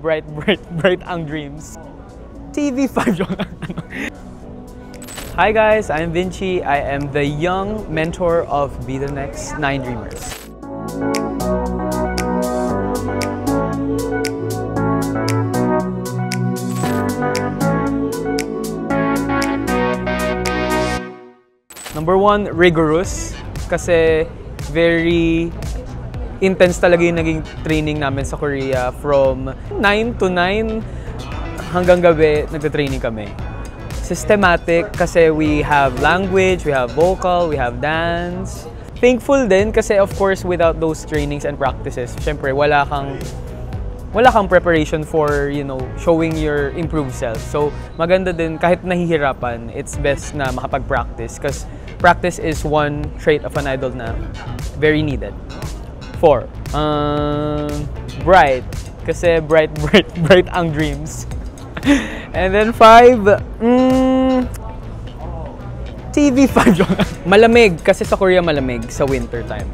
Bright, bright, bright ang dreams. TV5 yung Hi guys, I'm Vinci. I am the young mentor of Be The Next 9 Dreamers. Number 1, rigorous. Kasi very intense talaga yung naging training namin sa Korea. From 9 to 9 hanggang gabi, nagte-training kami. Systematic kasi we have language, we have vocal, we have dance. Thankful din kasi of course without those trainings and practices, syempre wala kang preparation for, you know, showing your improved self. So maganda din kahit nahihirapan, it's best na makapag-practice because practice is one trait of an idol na very needed. 4. Bright. Kasi bright, bright, bright ang dreams. And then 5, TV5 yun. Malamig. Kasi sa Korea malamig sa winter time.